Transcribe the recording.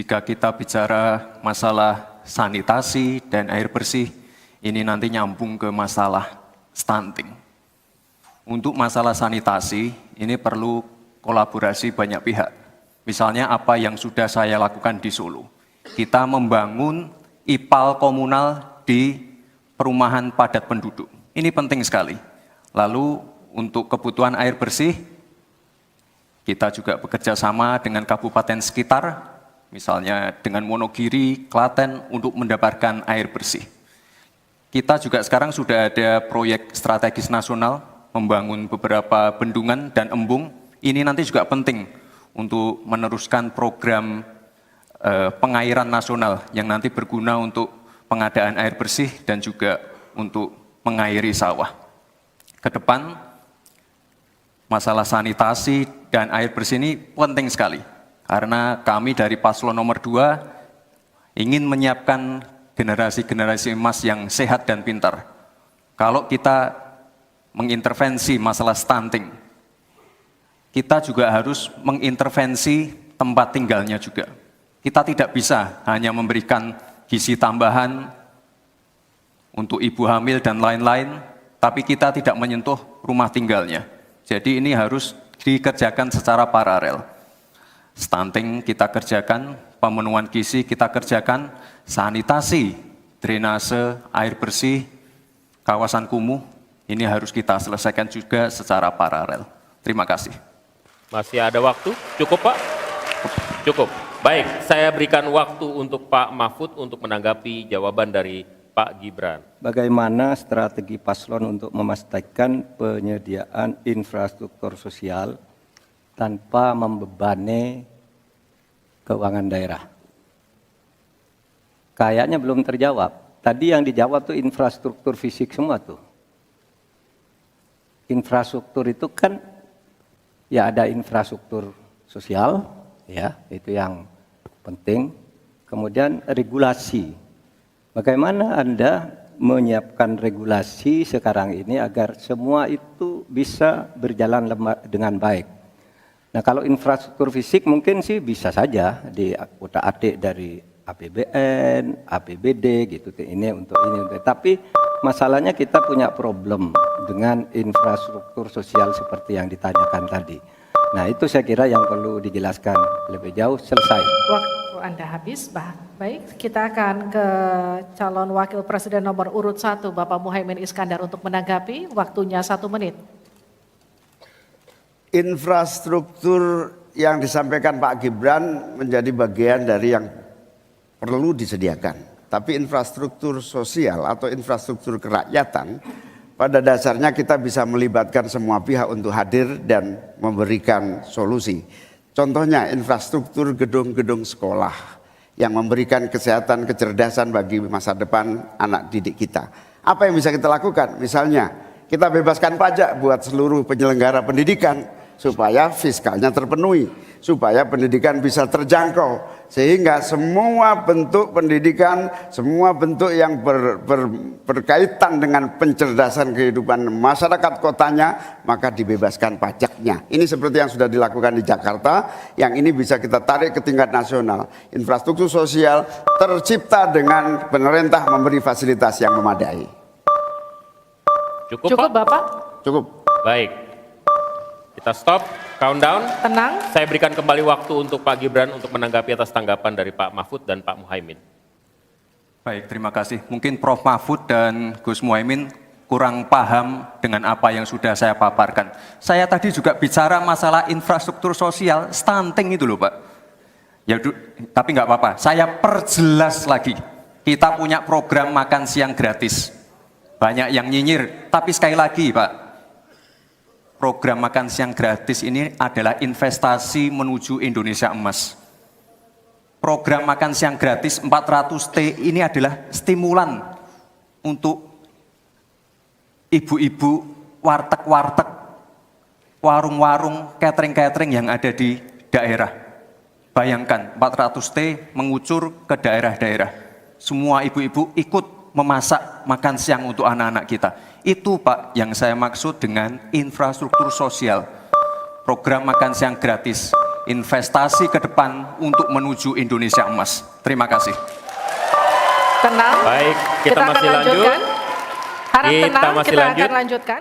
jika kita bicara masalah sanitasi dan air bersih, ini nanti nyambung ke masalah stunting. Untuk masalah sanitasi, ini perlu kolaborasi banyak pihak. Misalnya apa yang sudah saya lakukan di Solo. Kita membangun IPAL komunal di perumahan padat penduduk. Ini penting sekali. Lalu untuk kebutuhan air bersih, kita juga bekerja sama dengan kabupaten sekitar, misalnya dengan Wonogiri, Klaten, untuk mendapatkan air bersih. Kita juga sekarang sudah ada proyek strategis nasional, membangun beberapa bendungan dan embung. Ini nanti juga penting untuk meneruskan program pengairan nasional yang nanti berguna untuk pengadaan air bersih dan juga untuk mengairi sawah. Ke depan, masalah sanitasi dan air bersih ini penting sekali. Karena kami dari paslon nomor 2 ingin menyiapkan generasi-generasi emas yang sehat dan pintar. Kalau kita mengintervensi masalah stunting, kita juga harus mengintervensi tempat tinggalnya juga. Kita tidak bisa hanya memberikan gizi tambahan untuk ibu hamil dan lain-lain, tapi kita tidak menyentuh rumah tinggalnya. Jadi ini harus dikerjakan secara paralel. Stunting kita kerjakan, pemenuhan gizi kita kerjakan, sanitasi, drainase, air bersih, kawasan kumuh, ini harus kita selesaikan juga secara paralel. Terima kasih. Masih ada waktu? Cukup Pak? Cukup. Baik, saya berikan waktu untuk Pak Mahfud untuk menanggapi jawaban dari Pak Gibran. Bagaimana strategi paslon untuk memastikan penyediaan infrastruktur sosial tanpa membebani keuangan daerah? Kayaknya belum terjawab. Tadi yang dijawab tuh infrastruktur fisik semua tuh. Infrastruktur itu kan ya ada infrastruktur sosial, ya itu yang penting. Kemudian regulasi. Bagaimana Anda menyiapkan regulasi sekarang ini agar semua itu bisa berjalan dengan baik? Nah kalau infrastruktur fisik mungkin sih bisa saja di utak-atik dari APBN, APBD gitu ini untuk ini. Tapi masalahnya kita punya problem dengan infrastruktur sosial seperti yang ditanyakan tadi. Nah itu saya kira yang perlu dijelaskan lebih jauh. Selesai. Waktu Anda habis. Baik, kita akan ke calon wakil presiden nomor urut 1 Bapak Muhaimin Iskandar untuk menanggapi. Waktunya 1 menit. Infrastruktur yang disampaikan Pak Gibran menjadi bagian dari yang perlu disediakan. Tapi infrastruktur sosial atau infrastruktur kerakyatan, pada dasarnya kita bisa melibatkan semua pihak untuk hadir dan memberikan solusi. Contohnya infrastruktur gedung-gedung sekolah yang memberikan kesehatan, kecerdasan bagi masa depan anak didik kita. Apa yang bisa kita lakukan? Misalnya kita bebaskan pajak buat seluruh penyelenggara pendidikan supaya fiskalnya terpenuhi, supaya pendidikan bisa terjangkau, sehingga semua bentuk pendidikan, semua bentuk yang berkaitan dengan pencerdasan kehidupan masyarakat kotanya, maka dibebaskan pajaknya. Ini seperti yang sudah dilakukan di Jakarta, yang ini bisa kita tarik ke tingkat nasional. Infrastruktur sosial tercipta dengan pemerintah memberi fasilitas yang memadai. Cukup Bapak? Cukup. Baik. Kita stop, countdown. Tenang. Saya berikan kembali waktu untuk Pak Gibran untuk menanggapi atas tanggapan dari Pak Mahfud dan Pak Muhaimin. Baik, terima kasih. Mungkin Prof. Mahfud dan Gus Muhaimin kurang paham dengan apa yang sudah saya paparkan. Saya tadi juga bicara masalah infrastruktur sosial, stunting itu loh Pak. Ya, tapi nggak apa-apa, saya perjelas lagi. Kita punya program makan siang gratis. Banyak yang nyinyir, tapi sekali lagi Pak, program makan siang gratis ini adalah investasi menuju Indonesia emas. Program makan siang gratis 400T ini adalah stimulan untuk ibu-ibu, warteg-warteg, warung-warung, catering-catering yang ada di daerah. Bayangkan 400T mengucur ke daerah-daerah. Semua ibu-ibu ikut memasak makan siang untuk anak-anak kita. Itu Pak yang saya maksud dengan infrastruktur sosial. Program makan siang gratis. investasi ke depan untuk menuju Indonesia emas. Terima kasih. Tenang. Baik, kita akan masih lanjut. lanjutkan. Harap Kita tenang, masih kita lanjut. akan lanjutkan.